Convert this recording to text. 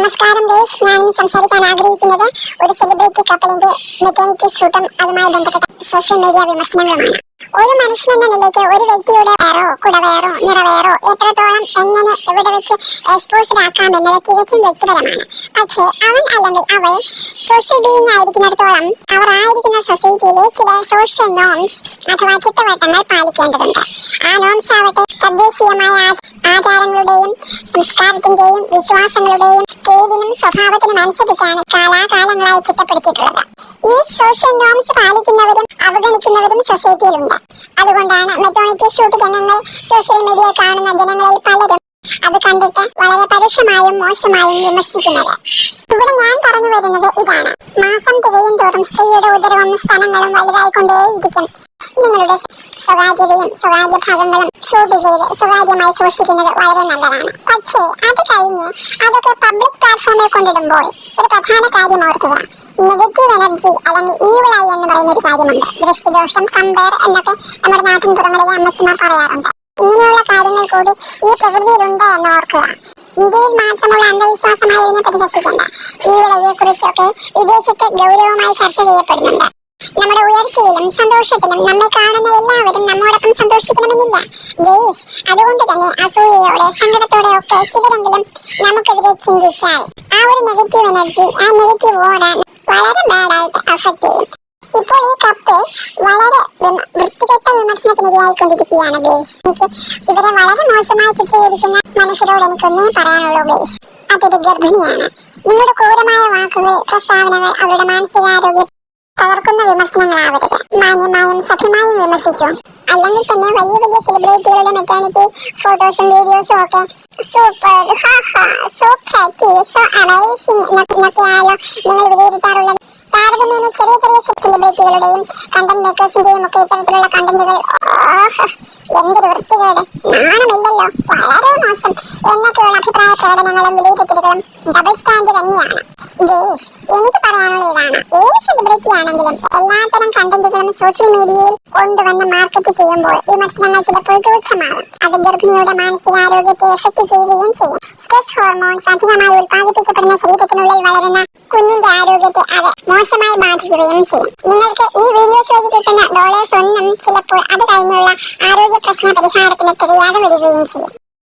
നമസ്കാരം ഗൈസ്, ഞാൻ സംസാരിക്കാൻ ആഗ്രഹിക്കുന്നത് ഒരു സെലിബ്രിറ്റി കപ്പിളിന്റെ മെറ്റേണിറ്റി ഷൂട്ടും അതുമായി ബന്ധപ്പെട്ട സോഷ്യൽ മീഡിയ വിമർശനങ്ങളുമാണ്. ഒരു മനുഷ്യൻ എന്ന നിലയ്ക്ക് ഒരു വ്യക്തിയുടെ വയറോ കുടവയറോ നിറവയറോ എത്രത്തോളം എങ്ങനെ എവിടെ വെച്ച് എക്സ്പോസ്ഡ് ആക്കാം എന്നത് തികച്ചും വ്യക്തിപരമാണ്. പക്ഷേ അവൻ അല്ലെങ്കിൽ അവൾ സോഷ്യൽ ബീയിങ് ആയിരിക്കുന്നിടത്തോളം അവർ ആയിരിക്കുന്ന സൊസൈറ്റിയിലെ ചില സോഷ്യൽ നോംസ് അഥവാ ചിട്ടവട്ടങ്ങൾ പാലിക്കേണ്ടതുണ്ട്. ആ നോംസ് ആവട്ടെ തദ്ദേശീയമായ ആചാരങ്ങളുടെയും സംസ്കാരത്തിന്റെയും വിശ്വാസങ്ങളുടെയും സ്കെയിലിനും സ്വഭാവത്തിനും അനുസരിച്ചാണ് കാലാകാലങ്ങളായി ചിട്ടപ്പെടുത്തിയിട്ടുള്ളത്. ഈ സോഷ്യൽ നോംസ് പാലിക്കുന്നവരും അവഗണിക്കുന്നവരും സൊസൈറ്റിയിലുണ്ട്. അതുകൊണ്ടാണ് മെറ്റേണിറ്റി ഷൂട്ട് രംഗങ്ങൾ സോഷ്യൽ മീഡിയ കാണുന്ന ജനങ്ങളിൽ പലരും അത് കണ്ടിട്ട് വളരെ പരുഷമായും മോശമായും വിമർശിക്കുന്നത്. ഇവിടെ ഞാൻ പറഞ്ഞു വരുന്നത് ഇതാണ്: മാസം തികയും തോറും സ്ത്രീയുടെ ഉദരവും സ്ഥലങ്ങളും വലുതായിക്കൊണ്ടേയിരിക്കും. നിങ്ങളുടെ സ്വകാര്യതയും സ്വകാര്യ ഭാഗങ്ങളും ഷൂട്ട് ചെയ്ത് സ്വകാര്യമായി സൂക്ഷിക്കുന്നത് വളരെ നല്ലതാണ്. പക്ഷേ അത് കഴിഞ്ഞ് അതൊക്കെ പബ്ലിക് പ്ലാറ്റ്ഫോമിൽ കൊണ്ടിടുമ്പോൾ ഒരു പ്രധാന കാര്യം ഓർക്കുക. നെഗറ്റീവ് എനർജി അല്ലെങ്കിൽ ഈവിളായി എന്ന് പറയുന്ന ഒരു കാര്യമുണ്ട്. ദൃഷ്ടിദോഷം, കമ്പയർ എന്നൊക്കെ നമ്മുടെ നാട്ടിൻ പുറങ്ങളിലെ അമ്മച്ചിമാർ പറയാറുണ്ട്. ഇങ്ങനെയുള്ള കാര്യങ്ങൾ കൂടി ഈ പ്രകൃതിയിലുണ്ട് എന്ന് ഓർക്കുക. ഇന്ത്യയിൽ മാത്രമുള്ള അന്ധവിശ്വാസമായി ഇതിനെ പരിഹസിക്കേണ്ട. ഈ വിളയെ കുറിച്ചൊക്കെ വിദേശത്ത് ഗൗരവമായി ചർച്ച ചെയ്യപ്പെടുന്നുണ്ട്. നമ്മുടെ ഉയർച്ചയിലും സന്തോഷത്തിലും നമ്മെ കാണുന്ന എല്ലാവരും നമ്മോടൊപ്പം സന്തോഷിക്കണമെന്നില്ല ഗെയ്സ്. അതുകൊണ്ട് തന്നെ അസൂയയോടെ സങ്കടത്തോടെ ഒക്കെ ചിലരെങ്കിലും നമുക്കെതിരെ ചിന്തിച്ചാൽ ആ ഒരു നെഗറ്റീവ് എനർജി, ആ നെഗറ്റീവ് ഓറ വളരെ ബാഡായിട്ട് അഫക്ട് ചെയ്യും. ഇപ്പോൾ ഈ കപ്പ് വളരെ വൃത്തികെട്ട വിമർശനത്തിനിരയായിക്കൊണ്ടിരിക്കുകയാണ് ഗെയ്സ്. എനിക്ക് ഇവരെ വളരെ മോശമായി ചിത്രീകരിക്കുന്ന മനുഷ്യരോട് എനിക്കൊന്നേ പറയാനുള്ളൂ ഗെയ്സ്. അതൊരു ഗർഭിണിയാണ്. നിങ്ങളുടെ ക്രൂരമായ വാക്കുകൾ, പ്രസ്താവനകൾ അവരുടെ മാനസികാരോഗ്യം തകർക്കുന്ന വിമർശനങ്ങളാവരുത്. മാന്യമായും സഭ്യമായും വിമർശിക്കും. അല്ലെങ്കിൽ തന്നെ വലിയ വലിയ സെലിബ്രിറ്റികളുടെ മെറ്റേണിറ്റി ഫോട്ടോസും വീഡിയോസും ഒക്കെ super, so pretty, so amazing എന്നൊക്കെയാണല്ലോ നിങ്ങൾ വിലയിരുത്താറുള്ളത്. താരതമ്യേന ചെറിയ ചെറിയ സെലിബ്രിറ്റികളുടെയും കണ്ടന്റ് മേക്കേഴ്സിന്റെയും ഒക്കെ ഇത്തരത്തിലുള്ള കണ്ടന്റുകൾ എന്തൊരു വൃത്തികേട്, നാണമില്ലല്ലോ, വളരെ മോശം എന്നൊക്കെയുള്ള അഭിപ്രായ പ്രകടനങ്ങളും വിലയിരുത്തലുകളും ഡബിൾ സ്റ്റാൻഡ് തന്നെയാണ് ഗെയ്സ്. എനിക്ക് പറയാനുള്ളത് ഇതാണ്: ഏത് സെലിബ്രിറ്റി ആണെങ്കിലും എല്ലാത്തരം കണ്ടന്റുകളും സോഷ്യൽ മീഡിയയിൽ കൊണ്ടുവന്ന് മാർക്കറ്റ് ചെയ്യുമ്പോൾ വിമർശനങ്ങൾ ചിലപ്പോൾ രൂക്ഷമാകും. അത് ഗർഭിണിയുടെ മാനസികാരോഗ്യത്തെ എഫക്ട് ചെയ്യുകയും ചെയ്യും. സ്ട്രെസ് ഹോർമോൺസ് അധികമായി ഉത്പാദിപ്പിക്കപ്പെടുന്ന ശരീരത്തിനുള്ളിൽ വളരുന്ന കുഞ്ഞിന്റെ ആരോഗ്യത്തെ അത് മോശമായി ബാധിക്കുകയും ചെയ്യും. നിങ്ങൾക്ക് ഈ വീഡിയോസ് വഴി കിട്ടുന്ന ഡോളേഴ്സ് ഒന്നും ചിലപ്പോൾ അത് കഴിഞ്ഞുള്ള ആരോഗ്യ പ്രശ്ന പരിഹാരത്തിന് തികയാതെ വരികയും ചെയ്യും.